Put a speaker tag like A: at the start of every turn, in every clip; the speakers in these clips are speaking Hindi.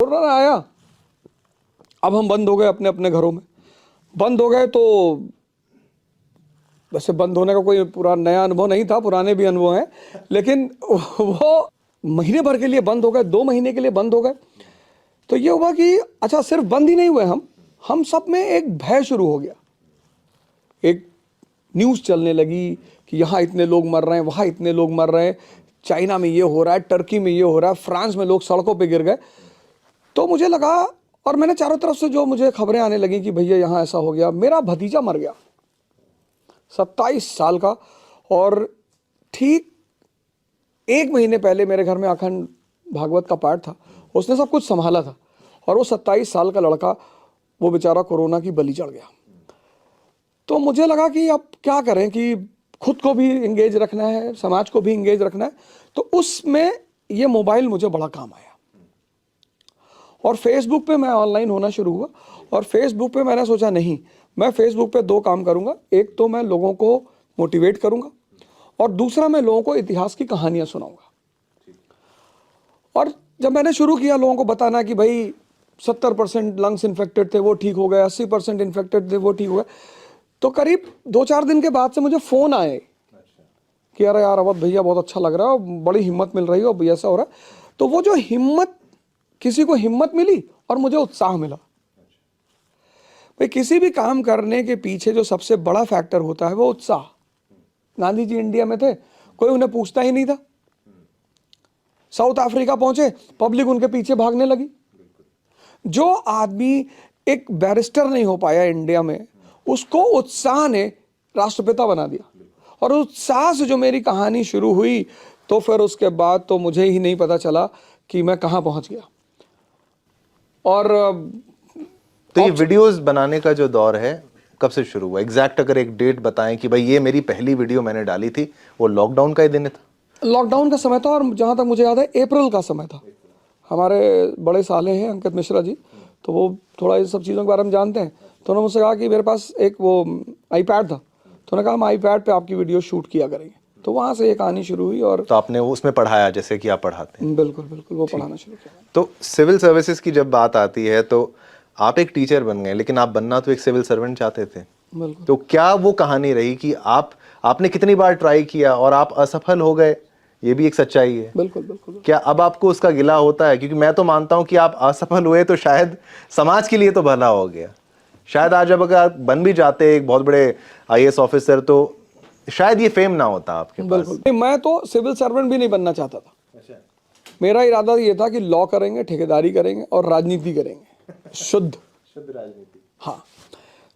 A: कोरोना आया, अब हम बंद हो गए अपने अपने घरों में। बंद हो गए तो वैसे बंद होने का कोई पूरा नया अनुभव नहीं था, पुराने भी अनुभव हैं, लेकिन वो महीने भर के लिए बंद हो गए, 2 महीने के लिए बंद हो गए। तो ये हुआ कि अच्छा सिर्फ बंद ही नहीं हुए हम सब में एक भय शुरू हो गया। एक न्यूज़ चलने लगी कि यहाँ इतने लोग मर रहे हैं, वहाँ इतने लोग मर रहे हैं, चाइना में ये हो रहा है, टर्की में ये हो रहा है, फ्रांस में लोग सड़कों पे गिर गए। तो मुझे लगा, और मैंने चारों तरफ से जो मुझे खबरें आने लगी कि भैया यहाँ ऐसा हो गया। मेरा भतीजा मर गया 27 साल का, और ठीक 1 महीने पहले मेरे घर में अखंड भागवत का पाठ था, उसने सब कुछ संभाला था, और वो 27 साल का लड़का वो बेचारा कोरोना की बलि चढ़ गया। तो मुझे लगा कि अब क्या करें कि खुद को भी इंगेज रखना है, समाज को भी इंगेज रखना है। तो उसमें ये मोबाइल मुझे बड़ा काम आया, और फेसबुक पे मैं ऑनलाइन होना शुरू हुआ। और फेसबुक पे मैंने सोचा नहीं, मैं फेसबुक पे 2 काम करूंगा। एक तो मैं लोगों को मोटिवेट करूंगा, और दूसरा मैं लोगों को इतिहास की कहानियां सुनाऊंगा। और जब मैंने शुरू किया लोगों को बताना कि भाई 70% लंग्स इन्फेक्टेड थे वो ठीक हो गए, 80% इन्फेक्टेड थे वो ठीक हो गए, तो करीब 2-4 दिन के बाद से मुझे फ़ोन आए कि अरे यार अवध भैया बहुत अच्छा लग रहा है, बड़ी हिम्मत मिल रही है, और ऐसा हो रहा है। तो वो जो हिम्मत, किसी को हिम्मत मिली और मुझे उत्साह मिला। भाई किसी भी काम करने के पीछे जो सबसे बड़ा फैक्टर होता है वो उत्साह। गांधी जी इंडिया में थे, कोई उन्हें पूछता ही नहीं था। साउथ अफ्रीका पहुंचे, पब्लिक उनके पीछे भागने लगी। जो आदमी एक बैरिस्टर नहीं हो पाया इंडिया में, उसको उत्साह ने राष्ट्रपिता बना दिया। और उत्साह से जो मेरी कहानी शुरू हुई, तो फिर उसके बाद तो मुझे ही नहीं पता चला कि मैं कहाँ पहुंच गया। और
B: तो ये वीडियोस बनाने का जो दौर है कब से शुरू हुआ? एग्जैक्ट अगर एक डेट बताएं कि भाई ये मेरी पहली वीडियो मैंने डाली थी, वो लॉकडाउन का ही दिन था?
A: लॉकडाउन का समय था, और जहाँ तक मुझे याद है अप्रैल का समय था। हमारे बड़े साले हैं अंकित मिश्रा जी, तो वो थोड़ा इन सब चीज़ों के बारे में जानते हैं। तो उन्होंने मुझसे कहा कि मेरे पास एक वो आईपैड था, तो उन्होंने कहा हम आईपैड पे आपकी वीडियो शूट किया करेंगे। तो वहाँ से ये कहानी शुरू हुई। और
B: तो आपने उसमें पढ़ाया जैसे कि आप पढ़ाते हैं?
A: बिल्कुल बिल्कुल, वो पढ़ाना शुरू किया।
B: तो सिविल सर्विसेज की जब बात आती है तो आप एक टीचर बन गए, लेकिन आप बनना तो एक सिविल सर्वेंट चाहते थे।
A: बिल्कुल।
B: तो क्या वो कहानी रही कि आपने कितनी बार ट्राई किया और आप असफल हो गए? ये भी एक सच्चाई है।
A: बिल्कुल बिल्कुल।
B: क्या अब आपको उसका गिला होता है? क्योंकि मैं तो मानता हूं कि आप असफल हुए तो शायद समाज के लिए तो भला हो गया। शायद आज अब अगर आप बन भी जाते एक बहुत बड़े आईएएस ऑफिसर, तो शायद ये फेम ना होता आपके पास।
A: बिल्कुल। मैं तो सिविल सर्वेंट भी नहीं बनना चाहता था।
B: अच्छा।
A: मेरा इरादा ये था कि लॉ करेंगे, ठेकेदारी करेंगे और राजनीति करेंगे, शुद्ध
B: राजनीति।
A: हाँ।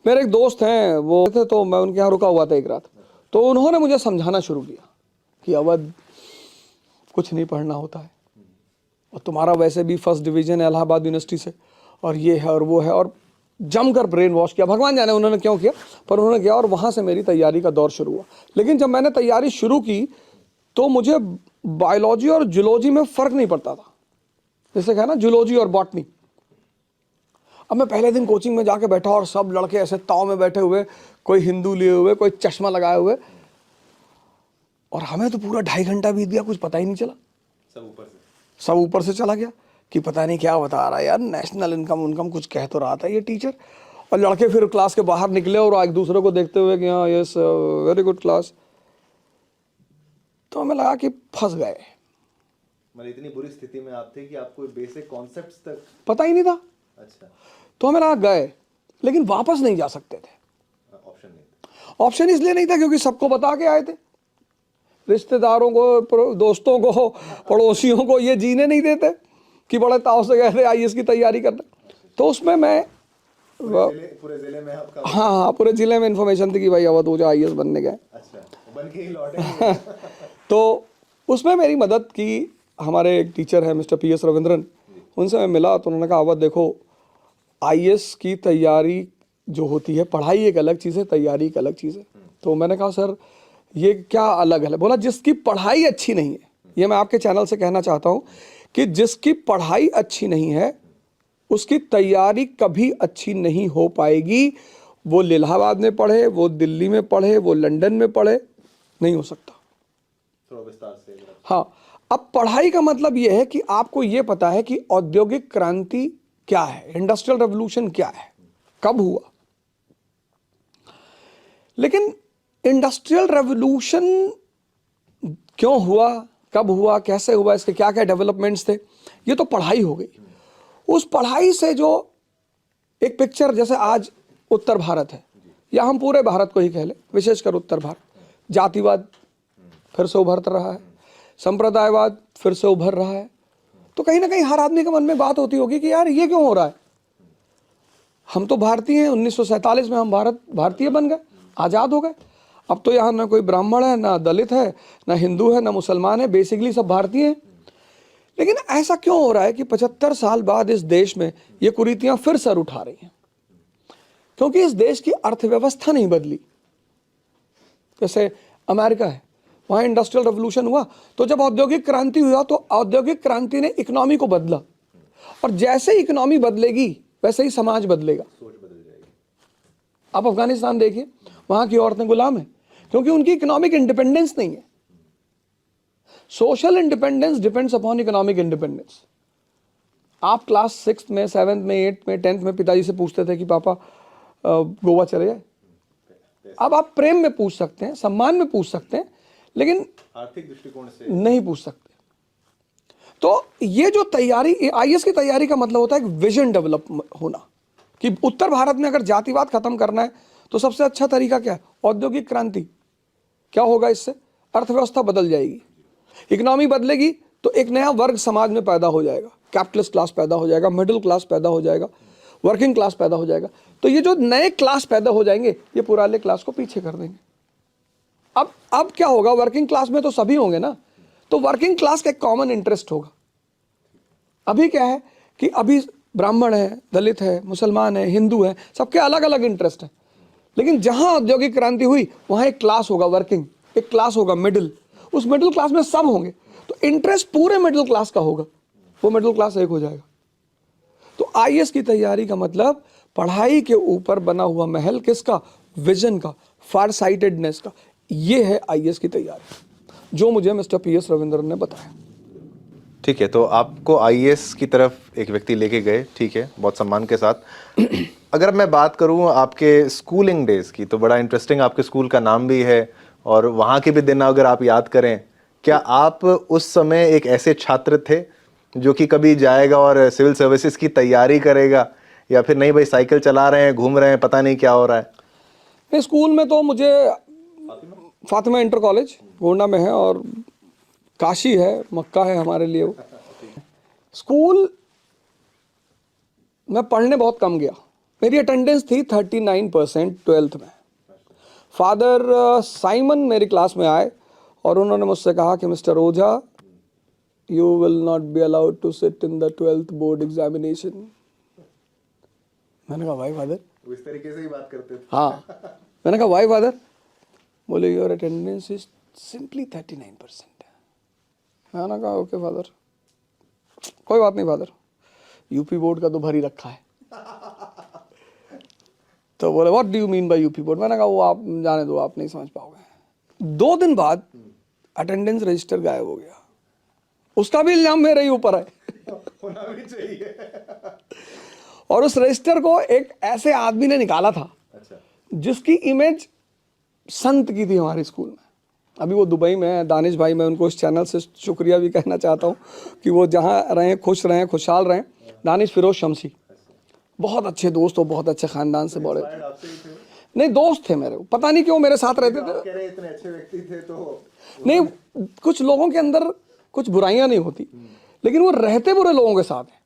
A: मेरे एक दोस्त हैं, वो थे, तो मैं उनके यहाँ रुका हुआ था एक रात। तो उन्होंने मुझे समझाना शुरू किया कि अवध कुछ नहीं पढ़ना होता है, और तुम्हारा वैसे भी फर्स्ट डिवीजन है इलाहाबाद यूनिवर्सिटी से, और ये है और वो है, और जमकर ब्रेन वॉश किया। भगवान जाने उन्होंने क्यों किया, पर उन्होंने किया। और वहाँ से मेरी तैयारी का दौर शुरू हुआ। लेकिन जब मैंने तैयारी शुरू की तो मुझे बायोलॉजी और जूलॉजी में फ़र्क नहीं पड़ता था। जैसे कहा ना, जूलॉजी और बॉटनी। अब मैं पहले दिन कोचिंग में जाके बैठा, और सब लड़के ऐसे ताव में बैठे हुए, कोई हिंदू लिए हुए, कोई चश्मा लगाए हुए, और हमें तो पूरा 2.5 घंटा बीत गया, कुछ पता ही नहीं चला। सब ऊपर से चला गया कि पता नहीं क्या बता रहा है यार, नेशनल इनकम उनकम कुछ कह तो रहा था ये टीचर। और लड़के फिर क्लास के बाहर निकले और एक दूसरे को देखते हुए कि हाँ यस वेरी गुड क्लास। तो हमें लगा कि फंस गए।
B: मतलब इतनी बुरी स्थिति में आप थे कि आपको बेसिक कॉन्सेप्ट्स तक
A: पता ही नहीं था।
B: अच्छा।
A: तो हमें लगा गए, लेकिन वापस नहीं जा सकते थे।
B: ऑप्शन नहीं था।
A: ऑप्शन इसलिए नहीं था क्योंकि सबको बता के आए थे, रिश्तेदारों को, दोस्तों को, पड़ोसियों को ये जीने नहीं देते कि बड़े ताव से गए थे आईएएस की तैयारी करने। तो उसमें मैं
B: पूरे जिले में आपका
A: हाँ पूरे जिले में इन्फॉर्मेशन थी कि भाई अवध जो आईएएस बनने गए।
B: अच्छा, बन के ही लौटे।
A: तो उसमें मेरी मदद की हमारे एक टीचर है मिस्टर पीएस रविंद्रन, उनसे मैं मिला। तो उन्होंने कहा अवध देखो, आईएएस की तैयारी जो होती है, पढ़ाई एक अलग चीज़ है, तैयारी एक अलग चीज़ है। तो मैंने कहा सर ये क्या अलग है? बोला जिसकी पढ़ाई अच्छी नहीं है, ये मैं आपके चैनल से कहना चाहता हूँ कि जिसकी पढ़ाई अच्छी नहीं है उसकी तैयारी कभी अच्छी नहीं हो पाएगी। वो इलाहाबाद में पढ़े, वो दिल्ली में पढ़े, वो लंदन में पढ़े, नहीं हो सकता।
B: थोड़ा विस्तार से।
A: हाँ, अब पढ़ाई का मतलब यह है कि आपको यह पता है कि औद्योगिक क्रांति क्या है, इंडस्ट्रियल रेवोल्यूशन क्या है, कब हुआ। लेकिन इंडस्ट्रियल रेवोल्यूशन क्यों हुआ, कब हुआ, कैसे हुआ, इसके क्या क्या डेवलपमेंट्स थे, ये तो पढ़ाई हो गई। उस पढ़ाई से जो एक पिक्चर, जैसे आज उत्तर भारत है, या हम पूरे भारत को ही कह लें, विशेषकर उत्तर भारत, जातिवाद फिर से उभर रहा है, संप्रदायवाद फिर से उभर रहा है। तो कहीं ना कहीं हर आदमी के मन में बात होती होगी कि यार ये क्यों हो रहा है। हम तो भारतीय हैं, 1947 में हम भारतीय बन गए, आज़ाद हो गए। अब तो यहाँ ना कोई ब्राह्मण है, ना दलित है, ना हिंदू है, ना मुसलमान है, बेसिकली सब भारतीय हैं। लेकिन ऐसा क्यों हो रहा है कि 75 साल बाद इस देश में ये कुरीतियां फिर सर उठा रही हैं? क्योंकि इस देश की अर्थव्यवस्था नहीं बदली। जैसे अमेरिका है, वहाँ इंडस्ट्रियल रेवोल्यूशन हुआ, तो जब औद्योगिक क्रांति हुआ तो औद्योगिक क्रांति ने इकोनॉमी को बदला, और जैसे इकोनॉमी बदलेगी वैसे ही समाज बदलेगा। आप अफगानिस्तान देखिए, वहाँ की औरतें गुलाम हैं क्योंकि उनकी इकोनॉमिक इंडिपेंडेंस नहीं है। Social independence depends upon economic independence. आप क्लास 6 में, 7 में, 8 में, 10th में पिताजी से पूछते थे कि पापा गोवा चले जाए। अब आप प्रेम में पूछ सकते हैं, सम्मान में पूछ सकते हैं, लेकिन
B: आर्थिक दृष्टिकोण से
A: नहीं पूछ सकते। तो ये जो तैयारी, आईएएस की तैयारी का मतलब होता है एक विजन डेवलप होना, कि उत्तर भारत में अगर जातिवाद खत्म करना है तो सबसे अच्छा तरीका क्या है, औद्योगिक क्रांति। क्या होगा इससे? अर्थव्यवस्था बदल जाएगी, इकोनॉमी बदलेगी, तो एक नया वर्ग समाज में पैदा हो जाएगा, कैपिटलिस्ट क्लास पैदा हो जाएगा, मिडिल क्लास पैदा हो जाएगा, वर्किंग क्लास पैदा हो जाएगा। तो ये जो नए क्लास पैदा हो जाएंगे, ये पुराने क्लास को पीछे कर देंगे। अब क्या होगा, वर्किंग क्लास में तो सभी होंगे ना, तो वर्किंग क्लास का एक कॉमन इंटरेस्ट होगा। अभी क्या है कि अभी ब्राह्मण है, दलित है, मुसलमान है, हिंदू है, सबके अलग अलग इंटरेस्ट है। लेकिन जहां औद्योगिक क्रांति हुई वहां एक क्लास होगा वर्किंग, एक क्लास होगा मिडिल, उस मिडिल क्लास में सब होंगे, तो इंटरेस्ट पूरे मिडिल क्लास का होगा, वो मिडिल क्लास एक हो जाएगा। तो आईएएस की तैयारी का मतलब पढ़ाई के ऊपर बना हुआ महल किसका? विजन का, फार साइटेडनेस का। ये है आईएएस की तैयारी, जो मुझे मिस्टर पीएस रविंद्रन ने बताया।
B: ठीक है, तो आपको आईएएस की तरफ एक व्यक्ति लेके गए, ठीक है, बहुत सम्मान के साथ। अगर मैं बात करूं आपके स्कूलिंग डेज की, तो बड़ा इंटरेस्टिंग आपके स्कूल का नाम भी है, और वहाँ के भी दिन अगर आप याद करें, क्या आप उस समय एक ऐसे छात्र थे जो कि कभी जाएगा और सिविल सर्विसेज की तैयारी करेगा, या फिर नहीं भाई साइकिल चला रहे हैं, घूम रहे हैं, पता नहीं क्या हो रहा है?
A: नहीं, स्कूल में तो मुझे फातिमा इंटर कॉलेज गोंडा में है, और काशी है, मक्का है हमारे लिए वो। स्कूल में पढ़ने बहुत कम गया, मेरी अटेंडेंस थी 39% 12th में। फादर साइमन मेरी क्लास में आए और उन्होंने मुझसे कहा कि mister Ojha, you will not be allowed to sit in the 12th board examination. मैंने कहा वाई फादर?
B: वो इस तरीके से ही बात करते थे।
A: हाँ, मैंने कहा वाई फादर? बोले योर अटेंडेंस इज सिंपली 39%। मैंने कहा ओके फादर, कोई बात नहीं फादर, यूपी बोर्ड का तो भर ही रखा है। तो बोले what do you mean by UP board? मैंने कहा वो आप जाने दो, आप नहीं समझ पाओगे। 2 दिन बाद अटेंडेंस रजिस्टर गायब हो गया, उसका भी इल्जाम मेरे ही ऊपर है।
B: होना भी चाहिए।
A: और उस रजिस्टर को एक ऐसे आदमी ने निकाला था,
B: अच्छा,
A: जिसकी इमेज संत की थी हमारे स्कूल में। अभी वो दुबई में है, दानिश भाई, मैं उनको इस चैनल से शुक्रिया भी कहना चाहता हूँ कि वो जहाँ रहें खुश रहें, खुशहाल रहें। दानिश फिरोज शमसी, बहुत अच्छे दोस्त हो, बहुत अच्छे खानदान से बड़े थे। नहीं, दोस्त थे मेरे, पता नहीं क्यों मेरे साथ रहते थे।
B: इतने अच्छे व्यक्ति थे तो
A: नहीं, कुछ लोगों के अंदर कुछ बुराइयां नहीं होती, लेकिन वो रहते बुरे लोगों के साथ हैं।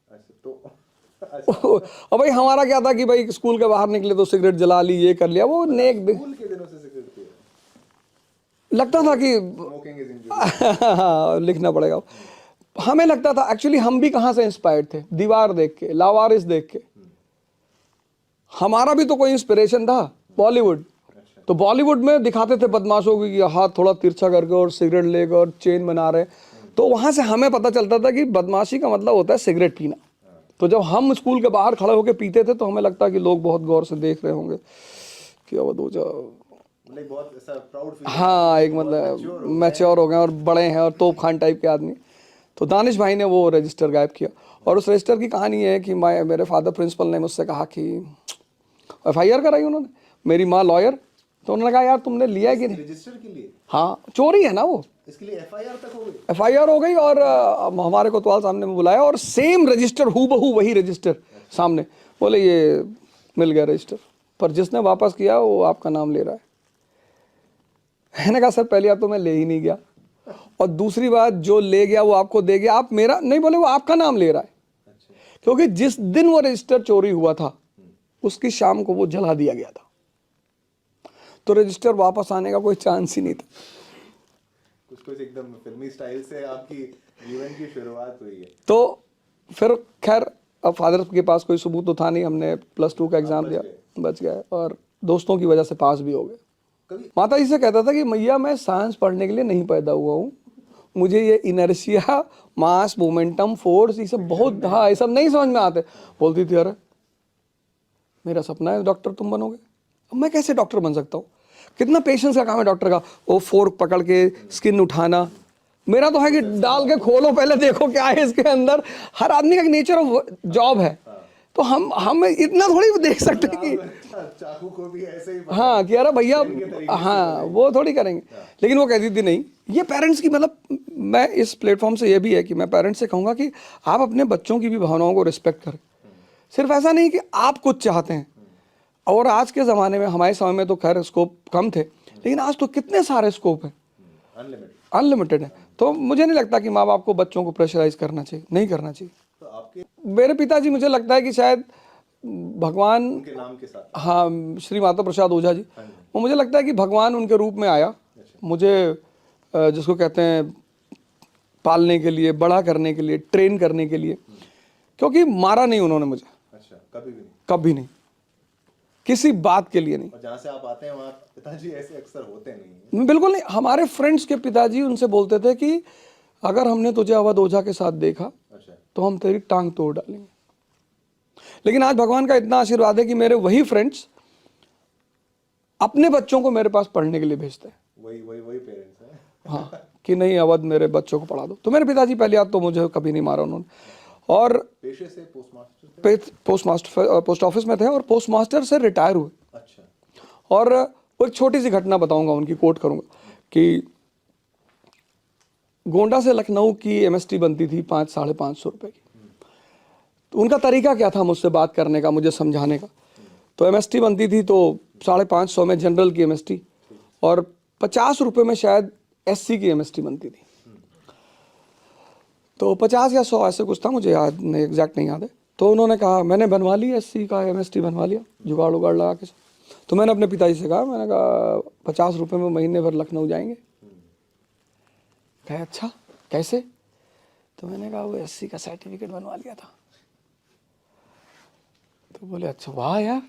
A: और भाई हमारा क्या था कि भाई स्कूल के बाहर निकले तो सिगरेट जला ली, ये कर लिया, वो नेक
B: स्कूल के दिनों से सिगरेट पिया
A: लगता था कि लिखना पड़ेगा। हमें लगता था, एक्चुअली हम भी कहाँ से इंस्पायर्ड थे, दीवार देख के, लावारिस देख के। हमारा भी तो कोई इंस्पिरेशन था बॉलीवुड। तो बॉलीवुड में दिखाते थे बदमाशों की हाथ थोड़ा तिरछा करके और सिगरेट लेकर और चेन बना रहे, तो वहां से हमें पता चलता था कि बदमाशी का मतलब होता है सिगरेट पीना। तो जब हम स्कूल के बाहर खड़े होकर पीते थे तो हमें लगता कि लोग बहुत गौर से देख रहे होंगे कि अब दो
B: बहुत ऐसा प्राउड फील।
A: हाँ, एक मतलब मैच्योर हो गए और बड़े हैं और तोप खान टाइप के आदमी। तो दानिश भाई ने वो रजिस्टर गायब किया। और उस रजिस्टर की कहानी है कि मेरे फादर प्रिंसिपल ने मुझसे कहा कि FIR कराई उन्होंने, मेरी माँ लॉयर, तो उन्होंने कहा यार तुमने लिया है कि नहीं।
B: रजिस्टर के लिए?
A: हाँ, चोरी है ना वो,
B: इसके लिए FIR तक हो गई?
A: FIR हो गई। और हमारे कोतवाल सामने में बुलाया और सेम रजिस्टर, हूबहू वही रजिस्टर सामने, बोले ये मिल गया रजिस्टर, पर जिसने वापस किया वो आपका नाम ले रहा है। मैंने कहा सर पहली बात तो मैं ले ही नहीं गया, और दूसरी बात जो ले गया वो आपको दे गया, आप मेरा नहीं बोले, वो आपका नाम ले रहा है। क्योंकि जिस दिन वो रजिस्टर चोरी हुआ था उसकी शाम को वो जला दिया गया था, तो रजिस्टर वापस आने का कोई चांस ही नहीं था।
B: कुछ एकदम फिल्मी स्टाइल से आपकी जीवन की शुरुआत हुई है।
A: तो फिर खैर अब फादर के पास कोई सबूत तो था नहीं, हमने +2 का एग्जाम दिया, बच गए, और दोस्तों की वजह से पास भी हो गए। माता जी से कहता था कि मैया मैं साइंस पढ़ने के लिए नहीं पैदा हुआ हूँ, मुझे ये इनर्शिया, मास, मोमेंटम, फोर्स, ये सब बहुत, हाँ ये सब नहीं समझ में आते। बोलती थी अरे मेरा सपना है डॉक्टर तुम बनोगे। अब मैं कैसे डॉक्टर बन सकता हूँ, कितना पेशेंस का काम है डॉक्टर का, वो फोर्क पकड़ के स्किन उठाना। मेरा तो है कि डाल के खोलो पहले, देखो क्या है इसके अंदर। हर आदमी का नेचर ऑफ जॉब है, तो हम इतना थोड़ी देख सकते हैं कि
B: चाकू को भी ऐसे ही,
A: हाँ कि अरे भैया, हाँ वो थोड़ी करेंगे। लेकिन वो कहती थी नहीं, ये पेरेंट्स की, मतलब मैं इस प्लेटफॉर्म से ये भी है कि मैं पेरेंट्स से कहूँगा कि आप अपने बच्चों की भी भावनाओं को रिस्पेक्ट करें। सिर्फ ऐसा नहीं कि आप कुछ चाहते हैं, और आज के ज़माने में, हमारे समय में तो खैर स्कोप कम थे, लेकिन आज तो कितने सारे स्कोप हैं, अनलिमिटेड है। तो मुझे नहीं लगता कि माँ बाप को बच्चों को प्रेशराइज करना चाहिए, नहीं करना चाहिए।
B: तो आपके
A: मेरे पिताजी, मुझे लगता है कि शायद भगवान,
B: उनके नाम के साथ,
A: हाँ, श्री माता प्रसाद ओझा जी, वो मुझे लगता है कि भगवान उनके रूप में आया मुझे, जिसको कहते हैं पालने के लिए, बड़ा करने के लिए, ट्रेन करने के लिए। क्योंकि मारा नहीं उन्होंने मुझे,
B: अच्छा, कभी भी नहीं?
A: कभी नहीं, किसी बात के लिए नहीं।
B: और जहाँ से आप आते हैं वहाँ पिताजी ऐसे अक्सर होते नहीं?
A: बिल्कुल नहीं। हमारे फ्रेंड्स के पिताजी उनसे बोलते थे कि अगर हमने तुझे अवध ओझा के साथ देखा
B: अच्छा,
A: तो हम तेरी टांग तोड़ डालेंगे। लेकिन आज भगवान का इतना आशीर्वाद है कि मेरे वही फ्रेंड्स अपने बच्चों को मेरे पास पढ़ने के लिए भेजते हैं।
B: वही पेरेंट्स हैं।
A: हाँ, कि नहीं अवध मेरे बच्चों को पढ़ा दो। तो मेरे पिताजी पहली बात तो मुझे कभी नहीं मारा उन्होंने, और
B: पेशे से
A: पोस्ट ऑफिस में थे, और पोस्ट मास्टर से रिटायर हुए।
B: अच्छा,
A: और वो एक छोटी सी घटना बताऊंगा, उनकी कोट करूंगा कि गोंडा से लखनऊ की MST बनती थी 500-550 रुपए की। तो उनका तरीका क्या था मुझसे बात करने का, मुझे समझाने का। तो MST बनती थी तो 550 में जनरल की MST, और 50 रुपये में शायद SC की MST बनती थी। तो 50 या 100 ऐसे कुछ था, मुझे याद नहीं, एग्जैक्ट नहीं याद है। तो उन्होंने कहा मैंने बनवा लिया, SC का MST बनवा लिया, जुगाड़ उगाड़ लगा के। तो मैंने अपने पिताजी से कहा, मैंने कहा 50 रुपये में महीने भर लखनऊ जाएंगे। कहे अच्छा कैसे? तो मैंने कहा वो SC का सर्टिफिकेट बनवा लिया था। तो बोले अच्छा वाह यार,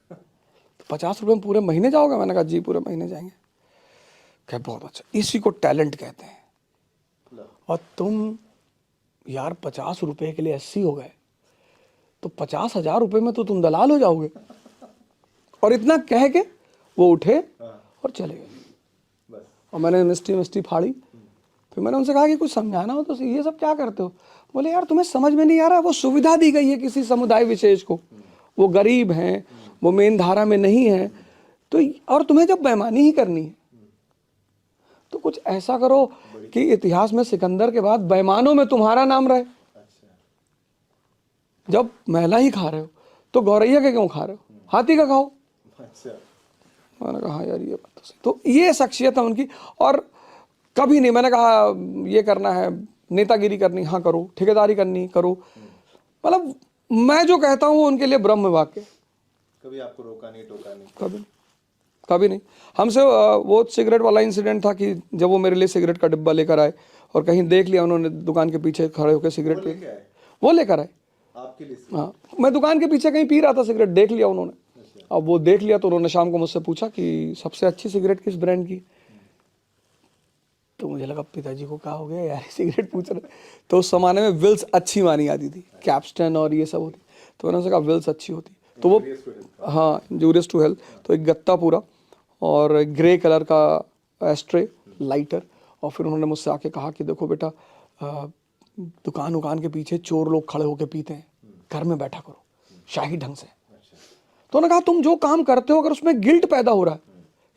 A: तो 50 रुपये में पूरे महीने जाओगे? मैंने कहा जी पूरे महीने जाएंगे। कहे बहुत अच्छा, इसी को टैलेंट कहते हैं। और तुम यार 50 रुपये के लिए SC हो गए, तो 50,000 रुपये में तो तुम दलाल हो जाओगे। और इतना कह के वो उठे और चले गए। और मैंने MST फाड़ी। फिर मैंने उनसे कहा कि कुछ समझाना हो तो, ये सब क्या करते हो? बोले यार तुम्हें समझ में नहीं आ रहा, वो सुविधा दी गई है किसी समुदाय विशेष को, वो गरीब हैं, वो मेन धारा में नहीं है, तो और तुम्हें जब बेईमानी ही करनी है तो कुछ ऐसा करो कि इतिहास में सिकंदर के बाद बेईमानों में तुम्हारा नाम रहे। जब महिला ही खा रहे हो तो गौरैया के क्यों खा रहे हो, हाथी का खाओ। मैंने कहा हाँ यार ये बात तो सही। तो ये शख्सियत है उनकी। और कभी नहीं मैंने कहा ये करना है, नेतागिरी करनी, हाँ करो, ठेकेदारी करनी करो, मतलब मैं जो कहता हूँ उनके लिए ब्रह्म वाक्य।
B: कभी आपको रोका नहीं, टोका नहीं?
A: कभी नहीं। हमसे वो सिगरेट वाला इंसिडेंट था कि जब वो मेरे लिए सिगरेट का डिब्बा लेकर आए और कहीं देख लिया उन्होंने, दुकान के पीछे खड़े होकर सिगरेट पी, वो लेकर आए
B: आपके लिए?
A: हाँ, मैं दुकान के पीछे कहीं पी रहा था सिगरेट, देख लिया उन्होंने। अब वो देख लिया तो उन्होंने शाम को मुझसे पूछा कि सबसे अच्छी सिगरेट किस ब्रांड की। तो मुझे लगा पिताजी को क्या हो गया यार, सिगरेट पूछ रहे। तो उस जमाने में विल्स अच्छी मानी जाती थी, कैप्स्टन और ये सब होती। तो मैंने उनसे कहा विल्स अच्छी होती। तो वो हाँ, इंजूरियस टू हेल्थ। तो एक गत्ता पूरा और ग्रे कलर का एस्ट्रे लाइटर। और फिर उन्होंने मुझसे आके कहा कि देखो बेटा दुकान उकान के पीछे चोर लोग खड़े होके पीते हैं, घर में बैठा करो शाही ढंग से। तो उन्होंने कहा तुम जो काम करते हो अगर उसमें गिल्ट पैदा हो रहा है,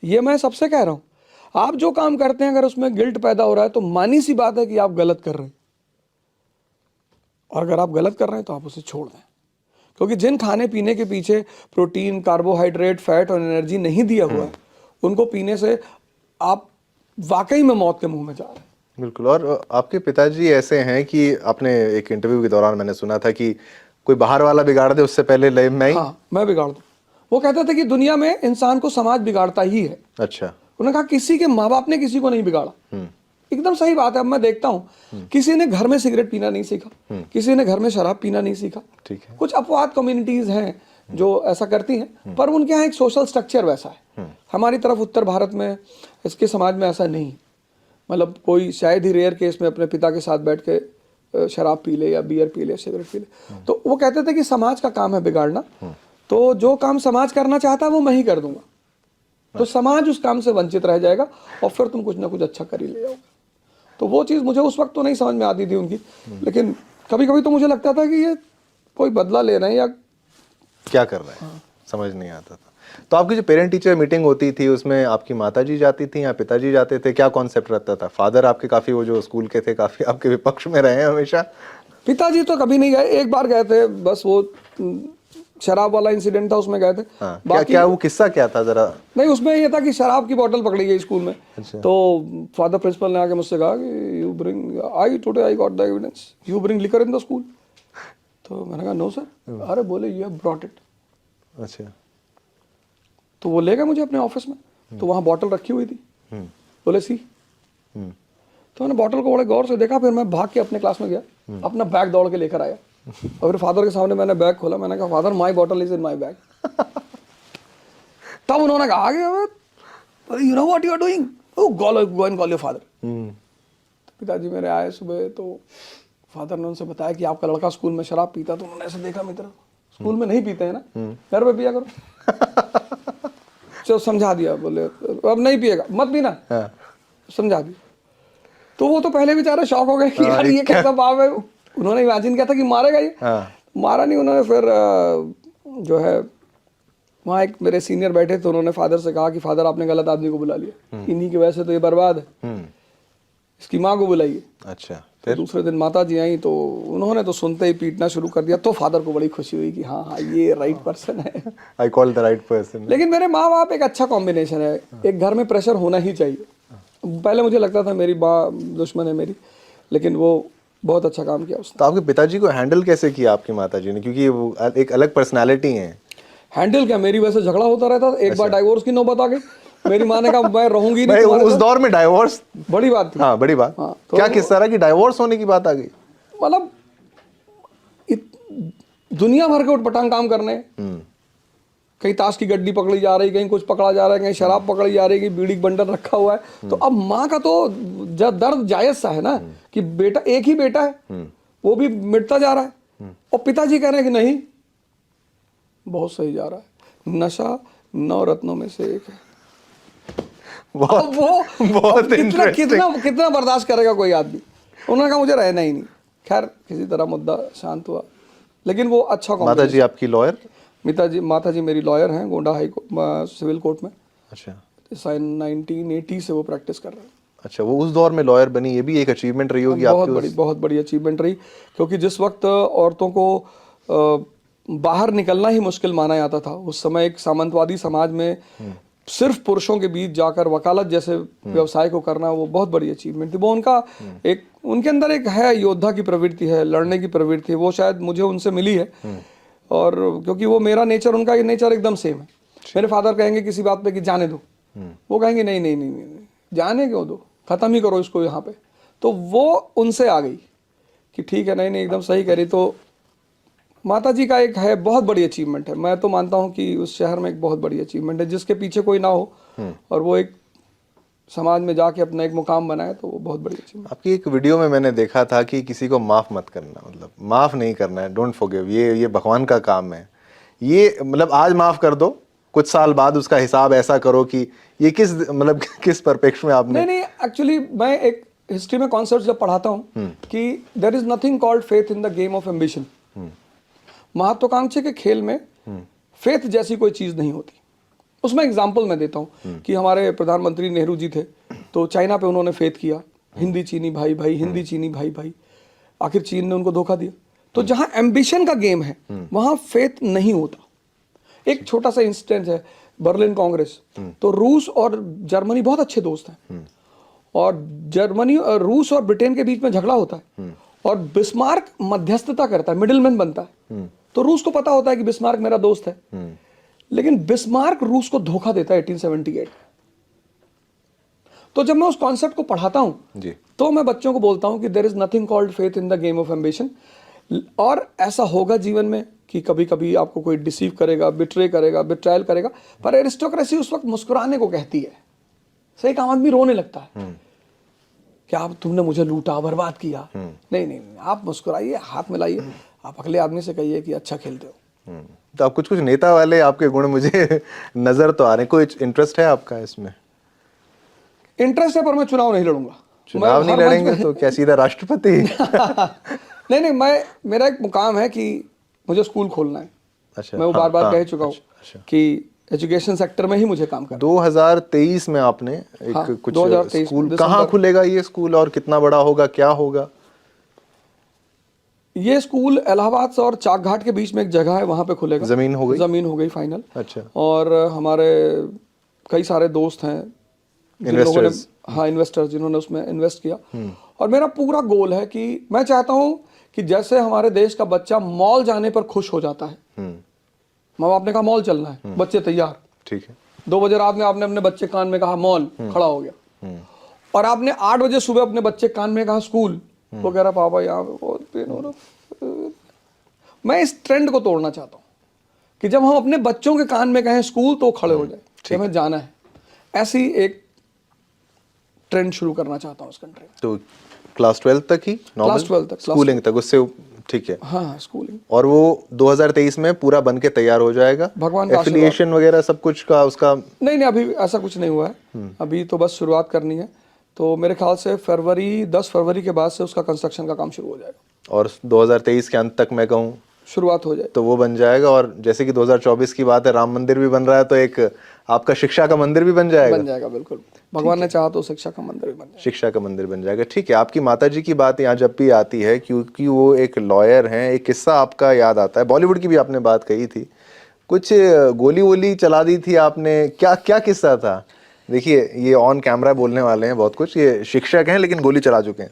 A: ये मैं सबसे कह रहा हूं, आप जो काम करते हैं अगर उसमें गिल्ट पैदा हो रहा है तो मानी सी बात है कि आप गलत कर रहे हैं, और अगर आप गलत कर रहे हैं तो आप उसे छोड़ दें। क्योंकि जिन खाने पीने के पीछे प्रोटीन, कार्बोहाइड्रेट, फैट और एनर्जी नहीं दिया हुआ है, उनको पीने से आप वाकई में मौत के मुंह में जा रहे हैं।
B: बिल्कुल। और आपके पिताजी ऐसे हैं कि आपने एक इंटरव्यू के दौरान मैंने सुना था कि कोई बाहर वाला बिगाड़ दे उससे पहले मैं ही।
A: हाँ, मैं बिगाड़ दूं। वो कहते थे कि दुनिया में इंसान को समाज बिगाड़ता ही है।
B: अच्छा।
A: उन्होंने कहा किसी के माँ बाप ने किसी को नहीं बिगाड़ा। एकदम सही बात है। अब मैं देखता हूँ किसी ने घर में सिगरेट पीना नहीं सीखा, किसी ने घर में शराब पीना नहीं सीखा।
B: ठीक है।
A: कुछ अपवाद कम्युनिटीज हैं जो ऐसा करती हैं, पर उनके यहाँ एक सोशल स्ट्रक्चर वैसा है। हमारी तरफ उत्तर भारत में, इसके समाज में ऐसा नहीं। मतलब कोई शायद ही रेयर केस में अपने पिता के साथ बैठ के शराब पी ले या बियर पी ले, सिगरेट पी ले। तो वो कहते थे कि समाज का काम है बिगाड़ना, तो जो काम समाज करना चाहता है वो मैं ही कर दूंगा, तो समाज उस काम से वंचित रह जाएगा और फिर तुम कुछ ना कुछ अच्छा कर ही ले जाओगे। तो वो चीज़ मुझे उस वक्त तो नहीं समझ में आती थी उनकी, लेकिन कभी कभी तो मुझे लगता था कि ये कोई बदला ले रहे हैं या
B: क्या कर रहे हैं। समझ नहीं आता था। तो आपकी जो पेरेंट टीचर मीटिंग होती थी उसमें आपकी माताजी जाती थी या पिताजी जाते थे, क्या कॉन्सेप्ट रहता था? फादर आपके काफ़ी, वो जो स्कूल के थे, काफ़ी आपके विपक्ष में रहे हैं हमेशा।
A: पिताजी तो कभी नहीं गए, एक बार गए थे बस, वो शराब वाला इंसिडेंट था उसमें गए थे।
B: हाँ, क्या वो किस्सा क्या था जरा?
A: नहीं, उसमें ये था कि शराब की बोतल पकड़ी गई स्कूल में। तो फादर प्रिंसिपल ने आके मुझसे कहा कि you bring, I today I got the evidence, you bring liquor in the school. तो मैंने कहा नो सर। अरे बोले यू हैव ब्रॉट इट।
B: अच्छा।
A: तो वो ले गए मुझे अपने ऑफिस में, तो वहाँ बॉटल रखी हुई थी। बोले सी। तो मैंने बॉटल को बड़े गौर से देखा, फिर मैं भाग के अपने क्लास में गया, अपना बैग दौड़ के लेकर आया और फिर फादर के सामने मैंने बैग खोला। मैंने कहा father my bottle is in my bag. तब उन्होंने कहा you know what you are doing, go and call your father. पिताजी मेरे आए सुबह, तो फादर ने उनसे बताया कि आपका लड़का स्कूल में शराब पीता। तो उन्होंने ऐसे देखा मेरी तरफ, स्कूल में नहीं पीते हैं ना, घर पे पिया करो। चलो समझा दिया, बोले अब नहीं पिएगा, मत पीना। समझा दिया। तो वो तो पहले बेचारे शॉक हो गए कि यार ये कैसा बाप है। उन्होंने इमेजिन किया था कि मारेगा ये। मारा नहीं उन्होंने। फिर जो है वहाँ एक मेरे सीनियर बैठे थे, उन्होंने फादर से कहा कि फादर आपने गलत आदमी को बुला लिया, इन्हीं की वजह से तो ये बर्बाद है, इसकी माँ को बुलाइए।
B: अच्छा।
A: तो दूसरे दिन माता जी आई, तो उन्होंने तो सुनते ही पीटना शुरू कर दिया। तो फादर को बड़ी खुशी हुई कि हाँ हाँ ये राइट पर्सन है,
B: I call the right person.
A: लेकिन मेरे माँ बाप एक अच्छा कॉम्बिनेशन है। एक घर में प्रेशर होना ही चाहिए। पहले मुझे लगता था मेरी माँ दुश्मन है मेरी, लेकिन वो बहुत अच्छा काम किया उसने।
B: तो आपके पिताजी को हैंडल कैसे किया आपकी माताजी ने, क्योंकि वो एक अलग पर्सनालिटी है? हैंडल
A: क्या, मेरी वजह से झगड़ा होता रहता था। एक बार डाइवोर्स की नौबत आ गई, मेरी माँ ने कहा मैं रहूंगी नहीं।
B: उस दौर में डाइवोर्स
A: बड़ी बात थी।
B: हाँ, बड़ी बात।
A: हाँ, तो
B: क्या किस तरह की डाइवोर्स होने की बात आ गई?
A: मतलब दुनिया भर के उठपटांग काम करने, कहीं ताश की गड्डी पकड़ी जा रही, कहीं कुछ पकड़ा जा रहा है, कहीं शराब पकड़ी जा रही है, बीड़ी बंडल रखा हुआ है। तो अब माँ का तो दर्द जायज सा है ना कि बेटा, एक ही बेटा है, वो भी मिटता जा रहा है, और पिताजी कह रहे हैं कि नहीं बहुत सही जा रहा है। नशा 9 रत्नों में से एक है।
B: बहुत
A: कितना बर्दाश्त करेगा कोई आदमी। उन्होंने कहा मुझे रहना ही नहीं। खैर किसी तरह मुद्दा शांत हुआ, लेकिन वो अच्छा।
B: माता जी आपकी लॉयर?
A: माता जी मेरी लॉयर हैं, गोंडा हाई सिविल कोर्ट में।
B: अच्छा।
A: 1980 से वो प्रैक्टिस कर रहे हैं।
B: अच्छा, वो उस दौर में लॉयर बनी, ये भी एक अचीवमेंट रही होगी आपकी?
A: बहुत बड़ी अचीवमेंट रही, क्योंकि जिस वक्त औरतों को बाहर निकलना ही मुश्किल माना जाता था, उस समय एक सामंतवादी समाज में सिर्फ पुरुषों के बीच जाकर वकालत जैसे व्यवसाय को करना, वो बहुत बड़ी अचीवमेंट थी। वो उनका एक, उनके अंदर एक है, योद्धा की प्रवृत्ति है, लड़ने की प्रवृत्ति है, वो शायद मुझे उनसे मिली है। और क्योंकि वो मेरा नेचर, उनका ये नेचर एकदम सेम है। मेरे फादर कहेंगे किसी बात पे कि जाने दो, वो कहेंगे नहीं नहीं नहीं नहीं, जाने क्यों दो, खत्म ही करो इसको यहाँ पे। तो वो उनसे आ गई कि ठीक है, नहीं नहीं एकदम सही कह रही। तो माता जी का एक है बहुत बड़ी अचीवमेंट है। मैं तो मानता हूँ कि उस शहर में एक बहुत बड़ी अचीवमेंट है, जिसके पीछे कोई ना हो और वो एक समाज में जाके अपना एक मुकाम बनाए, तो वो बहुत बड़ी अचीवमेंट।
B: आपकी एक वीडियो में मैंने देखा था कि किसी को माफ़ मत करना, मतलब माफ़ नहीं करना है, डोंट फॉरगिव, ये भगवान का काम है। ये मतलब आज माफ़ कर दो, कुछ साल बाद उसका हिसाब ऐसा करो कि ये किस, मतलब किस परिप्रेक्ष्य में आपने?
A: नहीं, एक्चुअली मैं एक हिस्ट्री में कॉन्सेप्ट जब पढ़ाता हूँ कि there is nothing called faith in the game of ambition. महत्वाकांक्षा के खेल में फेथ जैसी कोई चीज नहीं होती। उसमें एग्जाम्पल मैं देता हूँ कि हमारे प्रधानमंत्री नेहरू जी थे, तो चाइना पे उन्होंने फेथ किया, हिंदी चीनी भाई भाई, हिंदी चीनी भाई भाई, आखिर चीन ने उनको धोखा दिया। तो जहां एम्बिशन का गेम है वहां फेथ नहीं होता। एक छोटा सा इंस्टेंस है, बर्लिन कांग्रेस। तो रूस और जर्मनी बहुत अच्छे दोस्त हैं, और जर्मनी और रूस और ब्रिटेन के बीच में झगड़ा होता है, और बिस्मार्क मध्यस्थता करता है, मिडिलमैन बनता है। तो रूस को पता होता है कि बिस्मार्क मेरा दोस्त है, लेकिन बिस्मार्क रूस को धोखा देता है 1878। तो जब मैं उस कॉन्सेप्ट को पढ़ाता हूं तो मैं बच्चों को बोलता हूं कि there is nothing called faith in the game of ambition. और ऐसा होगा जीवन में कि कभी कभी आपको कोई डिसीव करेगा, बिट्रे करेगा, बिट्रायल करेगा, पर एरिस्टोक्रेसी उस वक्त मुस्कुराने को कहती है। सही काम आदमी रोने लगता है कि आप तुमने मुझे लूटा, बर्बाद किया। नहीं नहीं, आप मुस्कुराइए, हाथ मिलाइए, आप अगले आदमी से कहिए कि अच्छा खेलते हो।
B: तो आप कुछ नेता वाले आपके गुण मुझे नजर तो आ रहे हैं। कोई इंटरेस्ट है आपका इसमें?
A: इंटरेस्ट है, पर मैं चुनाव नहीं लड़ूंगा।
B: चुनाव नहीं लड़ेंगे तो क्या सीधा राष्ट्रपति?
A: नहीं नहीं, मेरा एक मुकाम है कि मुझे स्कूल खोलना है।
B: अच्छा,
A: मैं वो बार बार कह चुका हूँ कि एजुकेशन सेक्टर में ही मुझे काम करना।
B: 2023 में आपने एक कुछ
A: 2023
B: स्कूल, कहाँ खुलेगा ये स्कूल और कितना बड़ा होगा, क्या होगा?
A: ये स्कूल इलाहाबाद से और चाक घाट के बीच में एक जगह है, वहां पे खुलेगा।
B: जमीन हो गई?
A: जमीन हो गई फाइनल।
B: अच्छा।
A: और हमारे कई सारे दोस्त हैं,
B: इन्वेस्टर्स।
A: हाँ, इन्वेस्टर्स जिन्होंने उसमें इन्वेस्ट किया। और मेरा पूरा गोल है कि मैं चाहता हूं कि जैसे हमारे देश का बच्चा मॉल जाने पर खुश हो जाता है, माँ बाप ने कहा मॉल चलना है, बच्चे तैयार, ठीक है, 2 बजे रात में आपने अपने बच्चे कान में कहा मॉल, खड़ा हो गया। और आपने 8 बजे सुबह अपने बच्चे कान में कहा स्कूल, वो कह रहा पापा यहाँ पे बहुत पेन हो रहा। मैं इस ट्रेंड को तोड़ना चाहता हूँ कि जब हम अपने बच्चों के कान में कहें स्कूल तो खड़े हो जाए कि हमें जाना है। ऐसी एक ट्रेंड शुरू करना चाहता हूँ इस कंट्री में।
B: तो क्लास 12 तक ही,
A: क्लास 12 तक,
B: स्कूलिंग तक, उससे ठीक है।
A: हाँ, स्कूलिंग।
B: और वो 2023 में पूरा बन के तैयार हो जाएगा?
A: भगवान का
B: एफिलिएशन वगैरह सब कुछ का उसका?
A: नहीं, अभी ऐसा कुछ नहीं हुआ है, अभी तो बस शुरुआत करनी है। तो मेरे ख्याल से 10 फरवरी के बाद से उसका कंस्ट्रक्शन का काम शुरू हो जाएगा।
B: और 2023 के अंत तक मैं कहूँ
A: शुरुआत हो जाए
B: तो वो बन जाएगा। और जैसे कि 2024 की बात है, राम मंदिर भी बन रहा है, तो एक आपका शिक्षा का मंदिर भी बन जाएगा।
A: बिल्कुल, भगवान ने चाहा तो शिक्षा का मंदिर भी बन जाएगा।
B: शिक्षा का मंदिर बन जाएगा, ठीक है। आपकी माताजी की बात यहाँ जब भी आती है, क्योंकि वो एक लॉयर हैं, एक किस्सा आपका याद आता है। बॉलीवुड की भी आपने बात कही थी, कुछ गोली वोली चला दी थी आपने, क्या क्या किस्सा था? देखिए, ये ऑन कैमरा बोलने वाले हैं बहुत कुछ, ये शिक्षक हैं लेकिन गोली चला चुके हैं।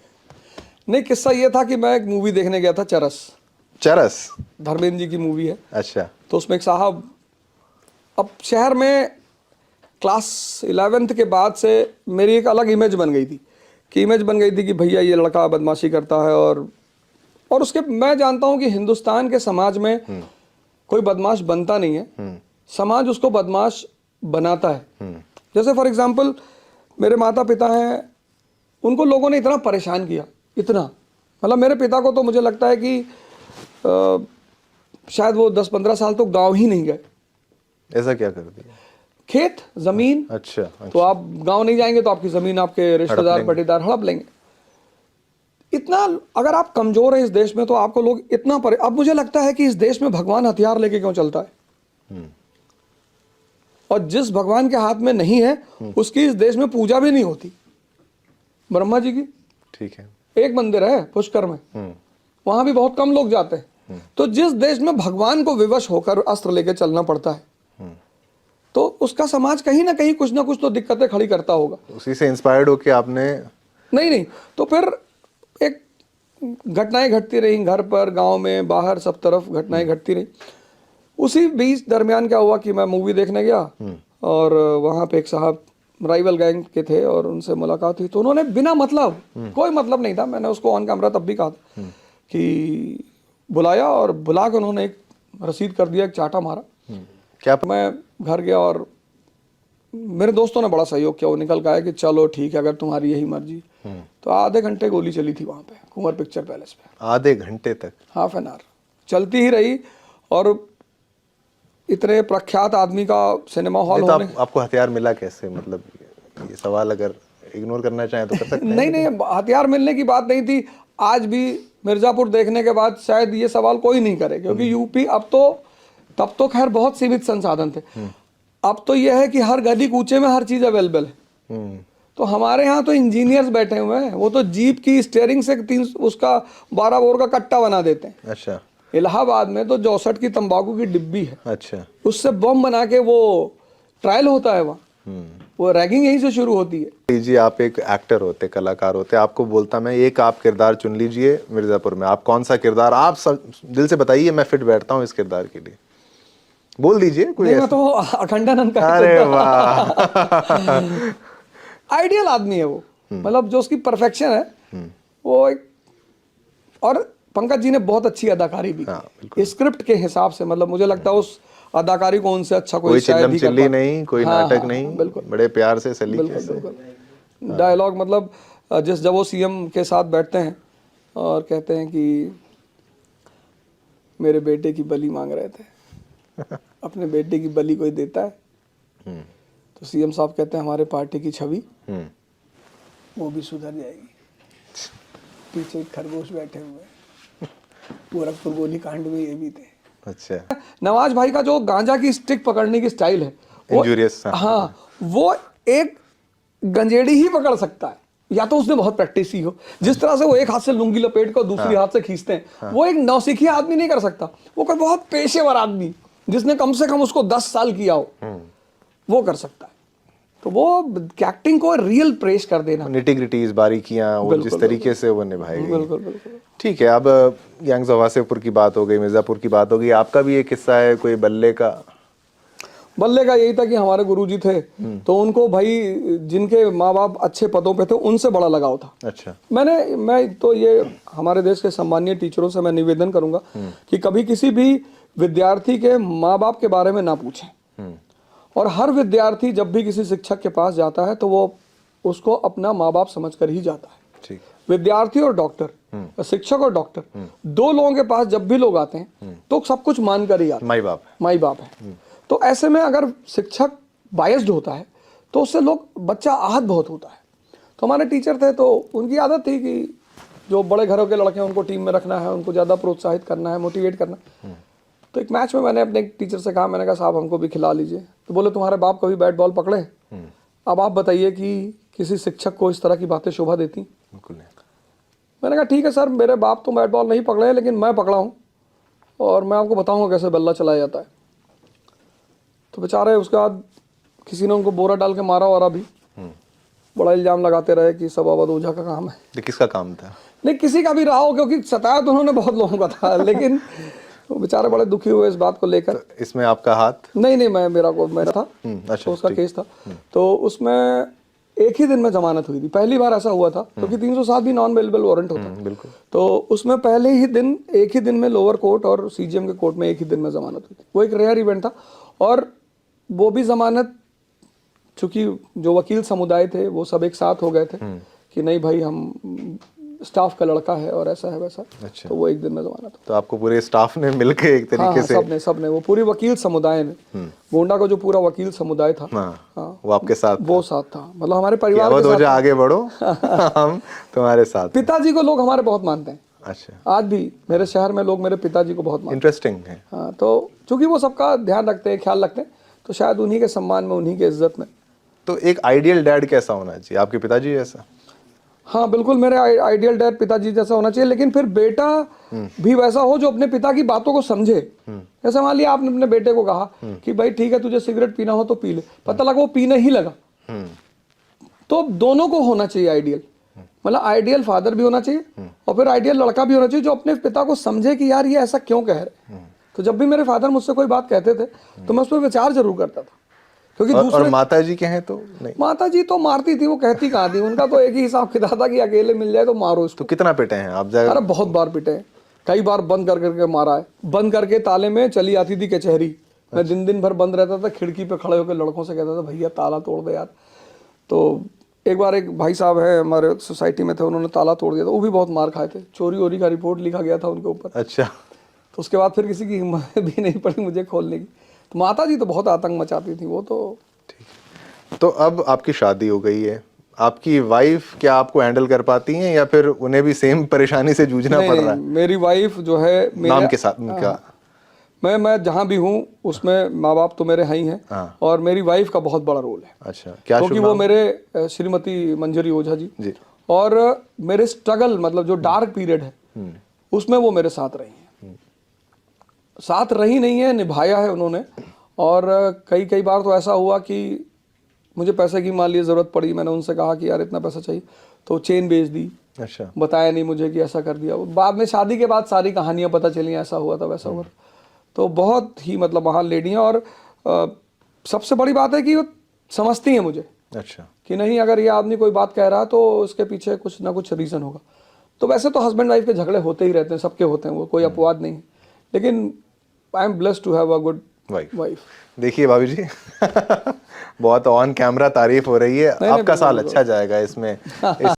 A: नहीं, किस्सा ये था कि मैं एक मूवी देखने गया था, चरस, धर्मेंद्र जी की मूवी है।
B: अच्छा।
A: तो उसमें एक साहब, अब शहर में क्लास 11th के बाद से मेरी एक अलग इमेज बन गई थी कि भैया ये लड़का बदमाशी करता है। और उसके मैं जानता हूं कि हिंदुस्तान के समाज में कोई बदमाश बनता नहीं है, समाज उसको बदमाश बनाता है। जैसे फॉर एग्जांपल मेरे माता पिता हैं, उनको लोगों ने इतना परेशान किया, इतना, मतलब मेरे पिता को तो मुझे लगता है कि शायद वो 10-15 साल तो गांव ही नहीं गए। ऐसा क्या कर दिया? खेत, जमीन। अच्छा। तो आप गांव नहीं जाएंगे तो आपकी जमीन आपके रिश्तेदार पटीदार हड़प लेंगे। इतना अगर आप कमजोर हैं इस देश में तो आपको लोग इतना अब मुझे लगता है कि इस देश में भगवान हथियार लेके क्यों चलता है? और जिस भगवान के हाथ में नहीं है उसकी इस देश में पूजा भी नहीं होती। ब्रह्मा जी की, ठीक है, एक मंदिर है पुष्कर में, वहां भी बहुत कम लोग जाते हैं। तो जिस देश में भगवान को विवश होकर अस्त्र लेके चलना पड़ता है तो उसका समाज कहीं ना कहीं कुछ ना कुछ तो दिक्कतें खड़ी करता होगा। उसी से इंस्पायर्ड होके आपने? नहीं, तो फिर एक घटनाएं घटती रही, घर पर, गांव में, बाहर, सब तरफ घटनाएं घटती रही। उसी बीच दरमियान क्या हुआ कि मैं मूवी देखने गया और वहां पे एक साहब राइवल गैंग के थे और उनसे मुलाकात हुई। तो उन्होंने बिना मतलब, कोई मतलब नहीं था, मैंने उसको ऑन कैमरा तब भी कहा था कि बुलाया, और बुला के उन्होंने एक रसीद कर दिया, एक चाटा मारा। क्या? मैं घर गया और मेरे दोस्तों ने बड़ा सहयोग किया। वो निकल के आया कि चलो ठीक है, अगर तुम्हारी यही मर्जी। तो आधे घंटे गोली चली थी वहां पे कुंवर पिक्चर पैलेस पे। आधे घंटे तक? हाफ एन आवर चलती ही रही। और इतने प्रख्यात आदमी का सिनेमा हॉल होने।
B: आपको हथियार मिला कैसे? मतलब ये सवाल अगर इग्नोर करना चाहें तो कर सकते हैं।
A: नहीं नहीं, हथियार मिलने की बात नहीं थी। आज भी मिर्जापुर देखने के बाद शायद ये सवाल कोई नहीं करे, क्योंकि यूपी अब तो, तब तो खैर बहुत सीमित संसाधन थे, अब तो यह है कि हर गली कूचे में हर चीज अवेलेबल है। तो हमारे यहाँ तो इंजीनियर्स बैठे हुए हैं, वो तो जीप की स्टीयरिंग से उसका 12 बोर का कट्टा बना देते हैं।
B: अच्छा
A: इलाहाबाद में तो 64 की तंबाकू की डिब्बी है,
B: अच्छा।
A: उससे बम बना के वो ट्रायल होता है वहाँ। वो रैगिंग यहीं से शुरू होती है।
B: लीजिए, आप एक एक्टर होते, कलाकार होते, आपको बोलता मैं एक आप किरदार चुन लीजिए मिर्जापुर में, आप कौन सा किरदार आप दिल से बताइए, मैं फिट बैठता हूँ इस किरदार के लिए, बोल दीजिए कोई
A: नहीं, मैं
B: ऐसा।
A: तो अखंडानंद का
B: अरे वाह
A: आइडियल आदमी है वो, मतलब जो उसकी परफेक्शन है वो एक। और पंकज जी ने बहुत अच्छी अदाकारी भी की स्क्रिप्ट के हिसाब से, मतलब मुझे लगता है उस अदाकारी को उनसे अच्छा कोई शायद
B: चिल्लम
A: ही कर
B: चिल्ली
A: पाता।
B: नहीं, कोई
A: हाँ,
B: नाटक
A: हाँ,
B: नहीं,
A: बिल्कुल
B: बड़े प्यार से सलीके
A: बिल्कुल
B: से।
A: बिल्कुल डायलॉग, मतलब जब वो सीएम के साथ बैठते हैं और कहते हैं कि मेरे बेटे की बलि मांग रहे थे, अपने बेटे की बलि कोई देता है? तो सीएम साहब कहते हैं हमारे पार्टी की छवि वो भी सुधर जाएगी। पीछे एक खरगोश बैठे हुए हैं। गोरखपुर गोली कांड में ये भी थे।
B: अच्छा,
A: नवाज भाई का जो गांजा की स्टिक पकड़ने की स्टाइल है वो,
B: इंजूरियस।
A: हाँ, वो एक गंजेड़ी ही पकड़ सकता है, या तो उसने बहुत प्रैक्टिस की हो। जिस तरह से वो एक हाथ से लुंगी लपेट कर दूसरी हाथ से खींचते हैं, वो एक नौसिखिया आदमी नहीं कर सकता। वो कोई बहुत पेशेवर आदमी जिसने कम से कम उसको 10 साल किया हो, वो कर सकता है। तो वो एक्टिंग को रियल प्रेस कर देना,
B: निटी-ग्रिटीज, बारीकियां, वो जिस तरीके से वो निभाई गई।
A: बिल्कुल बिल्कुल।
B: ठीक है, अब यंग वासेपुर की बात हो गई, मिर्जापुर की बात हो गई, आपका भी एक किस्सा है कोई बल्ले का?
A: बल्ले का यही था कि हमारे गुरुजी थे, तो उनको भाई जिनके माँ बाप अच्छे पदों पे थे उनसे बड़ा लगाव था।
B: अच्छा।
A: मैं तो ये हमारे देश के सम्मानीय टीचरों से मैं निवेदन करूंगा कि कभी किसी भी विद्यार्थी के माँ बाप के बारे में ना पूछें। और हर विद्यार्थी जब भी किसी शिक्षक के पास जाता है तो वो उसको अपना माँ बाप समझकर ही जाता है।
B: ठीक।
A: विद्यार्थी और डॉक्टर, शिक्षक और डॉक्टर, दो लोगों के पास जब भी लोग आते हैं तो सब कुछ मानकर ही आते हैं। माई बाप है। तो ऐसे में अगर शिक्षक बायस्ड होता है तो उससे बच्चा आहत बहुत होता है। तो हमारे टीचर थे, तो उनकी आदत थी कि जो बड़े घरों के लड़के हैं उनको टीम में रखना है, उनको ज़्यादा प्रोत्साहित करना है, मोटिवेट करना है। तो एक मैच में मैंने अपने टीचर से कहा, मैंने कहा साहब हमको भी खिला लीजिए। तो बोले तुम्हारे बाप कभी बैट बॉल पकड़े? अब आप बताइए कि किसी शिक्षक को इस तरह की बातें शोभा देती?
B: बिल्कुल नहीं।
A: मैंने कहा ठीक है सर, मेरे बाप तो बैट बॉल नहीं पकड़े हैं, लेकिन मैं पकड़ा हूँ और मैं आपको बताऊँगा कैसे बल्ला चलाया जाता है। तो बेचारे उसके बाद किसी ने उनको बोरा डाल के मारा, और अभी बड़ा इल्जाम लगाते रहे कि सब अवध ओझा का काम है।
B: ये किसका काम था?
A: नहीं, किसी का भी रहा हो, क्योंकि सताया तो उन्होंने बहुत लोगों का था, लेकिन वो बेचारे बड़े दुखी हुए इस बात को लेकर।
B: तो इसमें आपका हाथ?
A: नहीं, मेरा था।
B: अच्छा,
A: तो उसका केस था। तो उसमें एक ही दिन में जमानत हुई थी, पहली बार ऐसा हुआ था, क्योंकि 307 भी नॉन अवेलेबल वारंट होता है।
B: बिल्कुल।
A: तो उसमें पहले ही दिन, एक ही दिन में लोअर कोर्ट और सीजीएम के कोर्ट में एक ही दिन में जमानत हुई थी। वो एक रेयर इवेंट था। और वो भी जमानत, चूंकि जो वकील समुदाय थे वो सब एक साथ हो गए थे कि नहीं भाई, हम स्टाफ का लड़का है और ऐसा है वैसा।
B: अच्छा।
A: तो वो एक दिन में जमानत।
B: तो आपको पूरे स्टाफ ने मिलकर एक तरीके से?
A: सबने वो पूरी वकील समुदाय ने, गोंडा का जो पूरा वकील समुदाय था,
B: वो आपके साथ?
A: वो साथ था, मतलब हमारे परिवार के साथ।
B: आगे बढ़ो हम तुम्हारे साथ।
A: पिताजी को लोग हमारे बहुत मानते हैं।
B: अच्छा।
A: आज भी मेरे शहर में लोग मेरे पिताजी को बहुत मानते हैं।
B: इंटरेस्टिंग है।
A: हाँ, तो चूंकि वो सबका ध्यान रखते हैं, ख्याल रखते हैं, तो शायद उन्हीं के सम्मान में, उन्हीं के इज्जत में।
B: तो एक आइडियल डैड कैसा होना चाहिए? आपके पिताजी जैसा?
A: हाँ बिल्कुल, मेरे आइडियल डैड पिताजी जैसा होना चाहिए, लेकिन फिर बेटा भी वैसा हो जो अपने पिता की बातों को समझे। जैसे मान लिया आपने अपने बेटे को कहा कि भाई ठीक है, तुझे सिगरेट पीना हो तो पी ले, पता लगा वो पीने ही लगा। तो दोनों को होना चाहिए आइडियल, मतलब आइडियल फादर भी होना चाहिए और फिर आइडियल लड़का भी होना चाहिए जो अपने पिता को समझे कि यार ये ऐसा क्यों कह रहे। तो जब भी मेरे फादर मुझसे कोई बात कहते थे तो मैं उस पर विचार जरूर करता था, क्योंकि
B: और माता जी कहें तो नहीं?
A: माता जी तो मारती थी, वो कहती कहाँ थी, उनका तो एक ही हिसाब किताब था कि अकेले मिल जाए तो मारो इसको।
B: तो कितना पिटे हैं आप?
A: अरे बहुत बार पिटे हैं, कई बार बंद कर करके मारा है। बंद करके ताले में चली आती थी कचहरी, मैं दिन भर बंद रहता था, खिड़की पे खड़े होकर लड़कों से कहता था भैया ताला तोड़ दे यार। तो एक बार एक भाई साहब है हमारे सोसाइटी में थे, उन्होंने ताला तोड़ दिया था, वो भी बहुत मार खाए थे, चोरी वोरी का रिपोर्ट लिखा गया था उनके ऊपर।
B: अच्छा।
A: तो उसके बाद फिर किसी की हिम्मत भी नहीं पड़ी मुझे खोलने की। तो माता जी तो बहुत आतंक मचाती थी वो तो।
B: ठीक। तो अब आपकी शादी हो गई है, आपकी वाइफ क्या आपको हैंडल कर पाती हैं या फिर उन्हें भी सेम परेशानी से जूझना
A: नहीं,
B: पड़
A: नहीं,
B: रहा है
A: मेरी वाइफ जो है
B: नाम के साथ उनका?
A: मैं जहाँ भी हूँ उसमें माँ बाप तो मेरे हैं ही हैं,
B: हाँ।
A: और मेरी वाइफ का बहुत बड़ा रोल है,
B: अच्छा, क्या
A: क्योंकि
B: शुभ
A: वो
B: नाम?
A: मेरे श्रीमती मंजरी ओझा जी,
B: जी।
A: और मेरे स्ट्रगल मतलब जो डार्क पीरियड है उसमें वो मेरे साथ रही हैं, साथ रही नहीं है, निभाया है उन्होंने। और कई कई बार तो ऐसा हुआ कि मुझे पैसे की मान लीजिए ज़रूरत पड़ी, मैंने उनसे कहा कि यार इतना पैसा चाहिए, तो चेन बेच दी,
B: अच्छा।
A: बताया नहीं मुझे कि ऐसा कर दिया। बाद में शादी के बाद सारी कहानियां पता चली, ऐसा हुआ था वैसा हुआ था। तो बहुत ही मतलब महान लेडी हैं, और सबसे बड़ी बात है कि वो समझती हैं मुझे
B: अच्छा।
A: कि नहीं, अगर ये आदमी कोई बात कह रहा है तो उसके पीछे कुछ ना कुछ रीज़न होगा। तो वैसे तो हस्बैंड वाइफ के झगड़े होते ही रहते हैं, सबके होते हैं, वो कोई अपवाद नहीं है, लेकिन I am blessed to have a good wife.
B: देखिए भाभी जी बहुत ऑन कैमरा तारीफ हो रही है,
A: नहीं,
B: आपका साल
A: बिल्कुल,
B: अच्छा जाएगा इसमें।